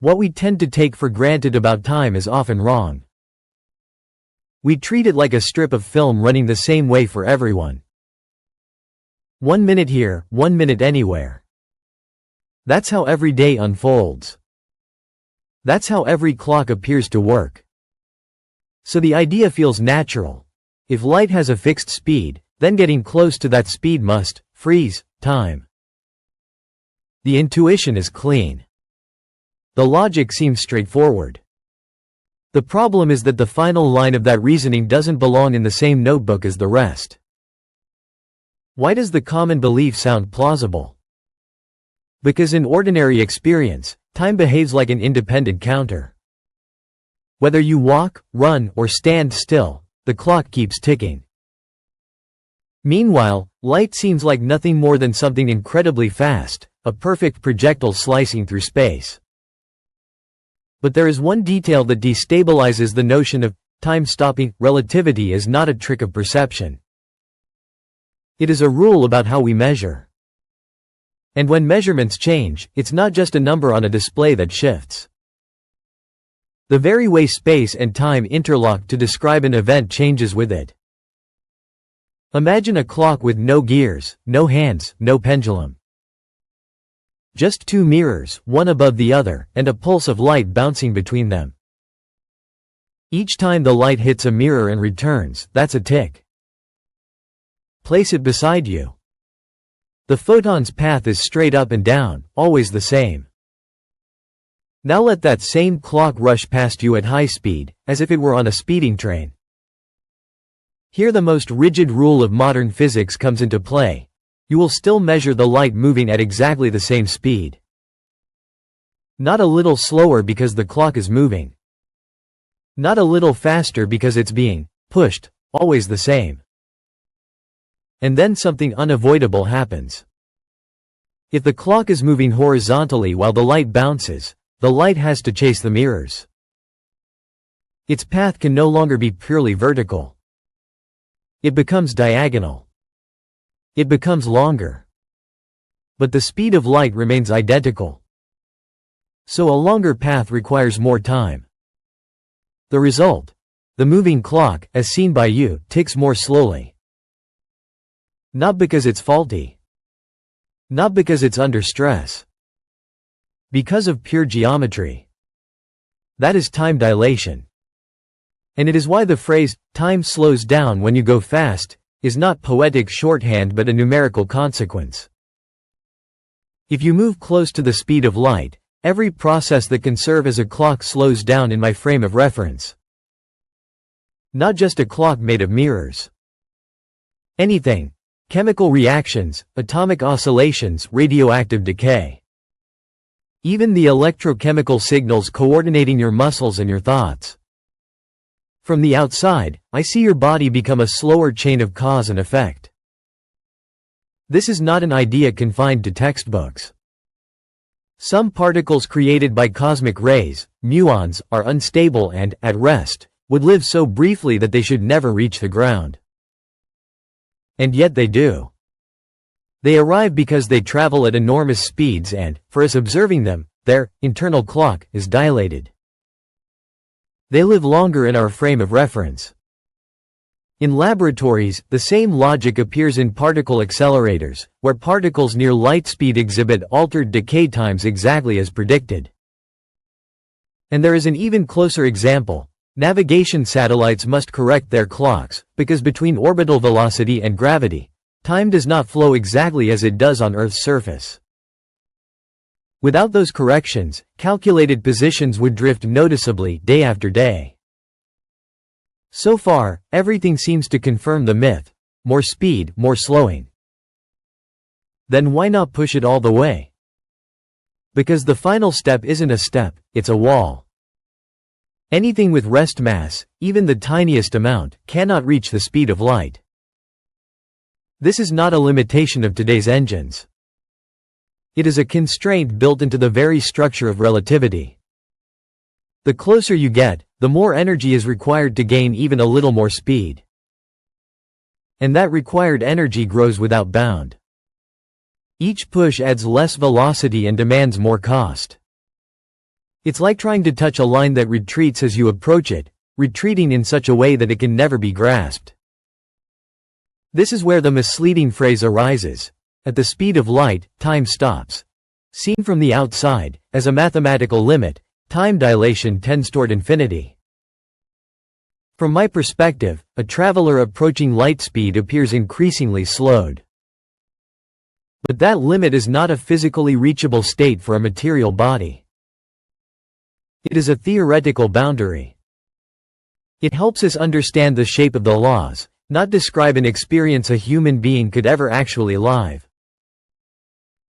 What we tend to take for granted about time is often wrong. We treat it like a strip of film running the same way for everyone. 1 minute here, 1 minute anywhere. That's how every day unfolds. That's how every clock appears to work. So the idea feels natural. If light has a fixed speed, then getting close to that speed must freeze time. The intuition is clean. The logic seems straightforward. The problem is that the final line of that reasoning doesn't belong in the same notebook as the rest. Why does the common belief sound plausible? Because in ordinary experience, time behaves like an independent counter. Whether you walk, run, or stand still, the clock keeps ticking. Meanwhile, light seems like nothing more than something incredibly fast, a perfect projectile slicing through space. But there is one detail that destabilizes the notion of time stopping. Relativity is not a trick of perception. It is a rule about how we measure. And when measurements change, it's not just a number on a display that shifts. The very way space and time interlock to describe an event changes with it. Imagine a clock with no gears, no hands, no pendulum. Just two mirrors, one above the other, and a pulse of light bouncing between them. Each time the light hits a mirror and returns, that's a tick. Place it beside you. The photon's path is straight up and down, always the same. Now let that same clock rush past you at high speed, as if it were on a speeding train. Here the most rigid rule of modern physics comes into play. You will still measure the light moving at exactly the same speed. Not a little slower because the clock is moving. Not a little faster because it's being pushed, always the same. And then something unavoidable happens. If the clock is moving horizontally while the light bounces, the light has to chase the mirrors. Its path can no longer be purely vertical. It becomes diagonal. It becomes longer. But the speed of light remains identical. So a longer path requires more time. The result? The moving clock, as seen by you, ticks more slowly. Not because it's faulty. Not because it's under stress. Because of pure geometry. That is time dilation. And it is why the phrase, "time slows down when you go fast," is not poetic shorthand but a numerical consequence. If you move close to the speed of light, every process that can serve as a clock slows down in my frame of reference. Not just a clock made of mirrors. Anything. Chemical reactions, atomic oscillations, radioactive decay. Even the electrochemical signals coordinating your muscles and your thoughts. From the outside, I see your body become a slower chain of cause and effect. This is not an idea confined to textbooks. Some particles created by cosmic rays, muons, are unstable and, at rest, would live so briefly that they should never reach the ground. And yet they do. They arrive because they travel at enormous speeds and, for us observing them, their internal clock is dilated. They live longer in our frame of reference. In laboratories, the same logic appears in particle accelerators, where particles near light speed exhibit altered decay times exactly as predicted. And there is an even closer example. Navigation satellites must correct their clocks, because between orbital velocity and gravity, time does not flow exactly as it does on Earth's surface. Without those corrections, calculated positions would drift noticeably day after day. So far, everything seems to confirm the myth: more speed, more slowing. Then why not push it all the way? Because the final step isn't a step, it's a wall. Anything with rest mass, even the tiniest amount, cannot reach the speed of light. This is not a limitation of today's engines. It is a constraint built into the very structure of relativity. The closer you get, the more energy is required to gain even a little more speed. And that required energy grows without bound. Each push adds less velocity and demands more cost. It's like trying to touch a line that retreats as you approach it, retreating in such a way that it can never be grasped. This is where the misleading phrase arises. At the speed of light, time stops. Seen from the outside, as a mathematical limit, time dilation tends toward infinity. From my perspective, a traveler approaching light speed appears increasingly slowed. But that limit is not a physically reachable state for a material body. It is a theoretical boundary. It helps us understand the shape of the laws, not describe an experience a human being could ever actually live.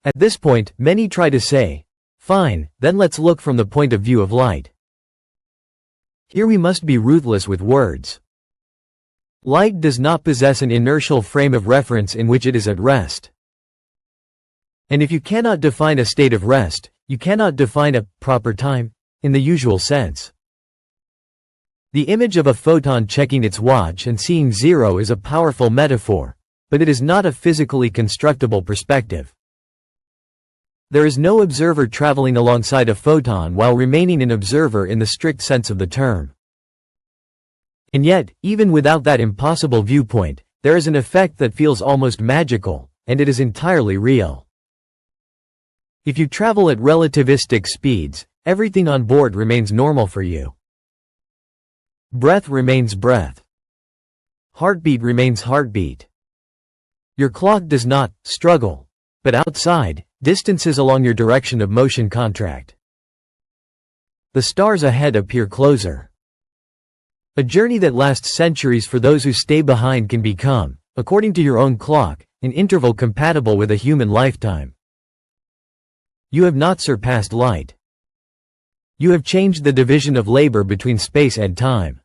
At this point, many try to say, fine, then let's look from the point of view of light. Here we must be ruthless with words. Light does not possess an inertial frame of reference in which it is at rest. And if you cannot define a state of rest, you cannot define a proper time in the usual sense. The image of a photon checking its watch and seeing zero is a powerful metaphor, but it is not a physically constructible perspective. There is no observer traveling alongside a photon while remaining an observer in the strict sense of the term. And yet, even without that impossible viewpoint, there is an effect that feels almost magical, and it is entirely real. If you travel at relativistic speeds, everything on board remains normal for you. Breath remains breath. Heartbeat remains heartbeat. Your clock does not struggle, but outside, distances along your direction of motion contract. The stars ahead appear closer. A journey that lasts centuries for those who stay behind can become, according to your own clock, an interval compatible with a human lifetime. You have not surpassed light. You have changed the division of labor between space and time.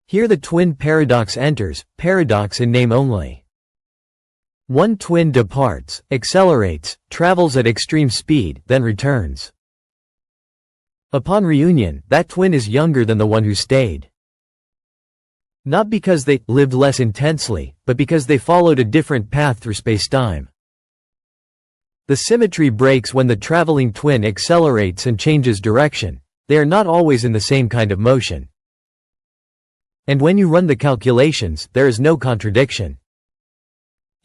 Here the twin paradox enters, paradox in name only. One twin departs, accelerates, travels at extreme speed, then returns. Upon reunion, that twin is younger than the one who stayed. Not because they lived less intensely, but because they followed a different path through space-time. The symmetry breaks when the traveling twin accelerates and changes direction. They are not always in the same kind of motion. And when you run the calculations, there is no contradiction.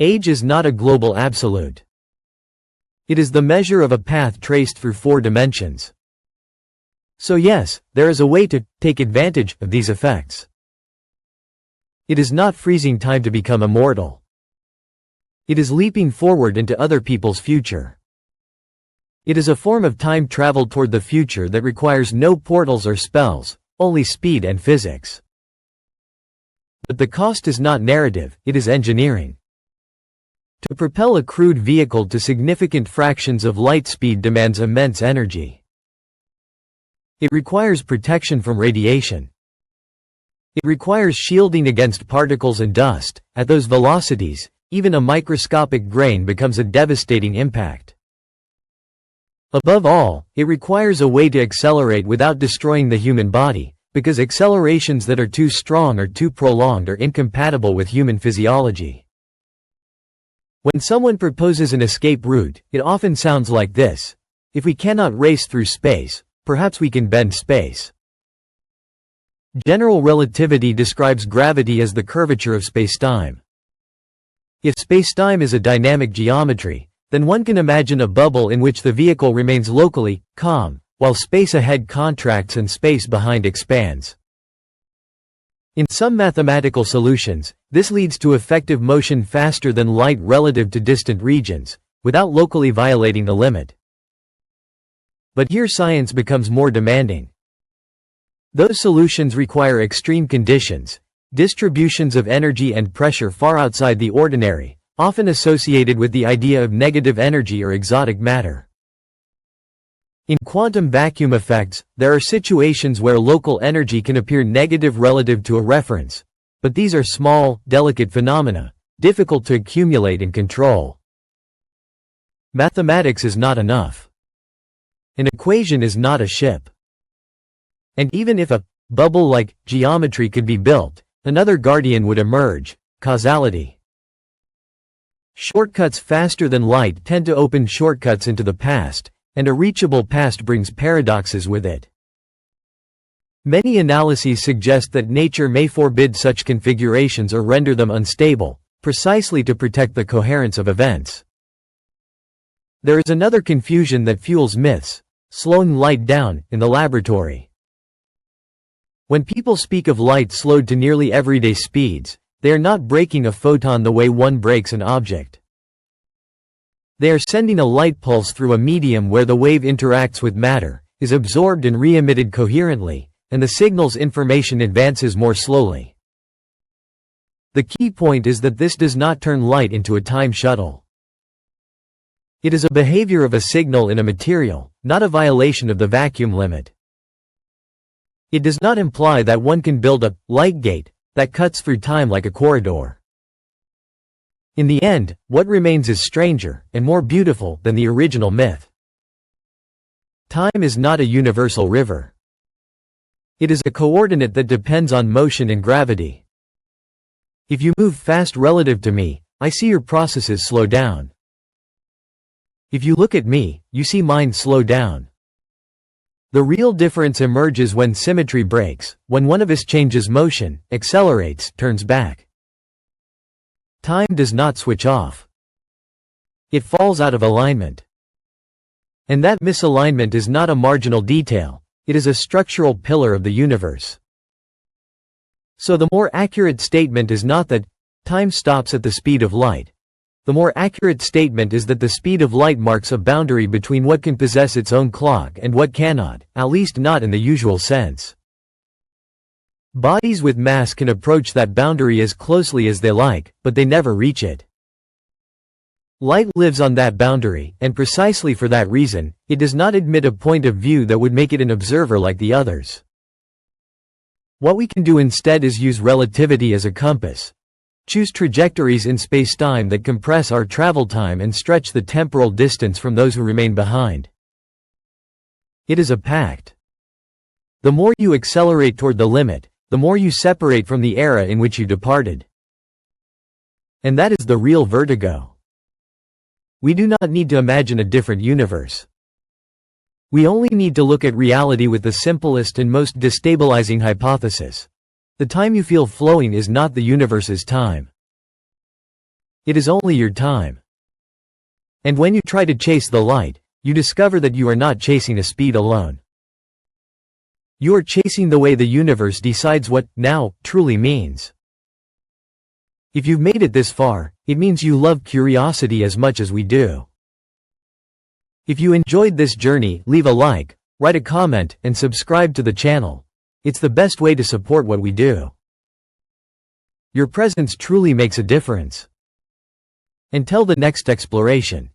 Age is not a global absolute. It is the measure of a path traced through 4 dimensions. So yes, there is a way to take advantage of these effects. It is not freezing time to become immortal. It is leaping forward into other people's future. It is a form of time travel toward the future that requires no portals or spells, only speed and physics. But the cost is not narrative, it is engineering. To propel a crude vehicle to significant fractions of light speed demands immense energy. It requires protection from radiation. It requires shielding against particles and dust. At those velocities, even a microscopic grain becomes a devastating impact. Above all, it requires a way to accelerate without destroying the human body, because accelerations that are too strong or too prolonged are incompatible with human physiology. When someone proposes an escape route, it often sounds like this: if we cannot race through space, perhaps we can bend space. General relativity describes gravity as the curvature of spacetime. If spacetime is a dynamic geometry, then one can imagine a bubble in which the vehicle remains locally calm, while space ahead contracts and space behind expands. In some mathematical solutions, this leads to effective motion faster than light relative to distant regions, without locally violating the limit. But here science becomes more demanding. Those solutions require extreme conditions, distributions of energy and pressure far outside the ordinary, often associated with the idea of negative energy or exotic matter. In quantum vacuum effects, there are situations where local energy can appear negative relative to a reference, but these are small, delicate phenomena, difficult to accumulate and control. Mathematics is not enough. An equation is not a ship. And even if a bubble-like geometry could be built, another guardian would emerge: causality. Shortcuts faster than light tend to open shortcuts into the past, and a reachable past brings paradoxes with it. Many analyses suggest that nature may forbid such configurations or render them unstable, precisely to protect the coherence of events. There is another confusion that fuels myths: slowing light down in the laboratory. When people speak of light slowed to nearly everyday speeds, they are not breaking a photon the way one breaks an object. They are sending a light pulse through a medium where the wave interacts with matter, is absorbed and re-emitted coherently, and the signal's information advances more slowly. The key point is that this does not turn light into a time shuttle. It is a behavior of a signal in a material, not a violation of the vacuum limit. It does not imply that one can build a light gate that cuts through time like a corridor. In the end, what remains is stranger and more beautiful than the original myth. Time is not a universal river. It is a coordinate that depends on motion and gravity. If you move fast relative to me, I see your processes slow down. If you look at me, you see mine slow down. The real difference emerges when symmetry breaks, when one of us changes motion, accelerates, turns back. Time does not switch off. It falls out of alignment. And that misalignment is not a marginal detail, it is a structural pillar of the universe. So the more accurate statement is not that time stops at the speed of light. The more accurate statement is that the speed of light marks a boundary between what can possess its own clock and what cannot, at least not in the usual sense. Bodies with mass can approach that boundary as closely as they like, but they never reach it. Light lives on that boundary, and precisely for that reason, it does not admit a point of view that would make it an observer like the others. What we can do instead is use relativity as a compass. Choose trajectories in spacetime that compress our travel time and stretch the temporal distance from those who remain behind. It is a pact. The more you accelerate toward the limit, the more you separate from the era in which you departed. And that is the real vertigo. We do not need to imagine a different universe. We only need to look at reality with the simplest and most destabilizing hypothesis. The time you feel flowing is not the universe's time. It is only your time. And when you try to chase the light, you discover that you are not chasing a speed alone. You are chasing the way the universe decides what now truly means. If you've made it this far, it means you love curiosity as much as we do. If you enjoyed this journey, leave a like, write a comment, and subscribe to the channel. It's the best way to support what we do. Your presence truly makes a difference. Until the next exploration.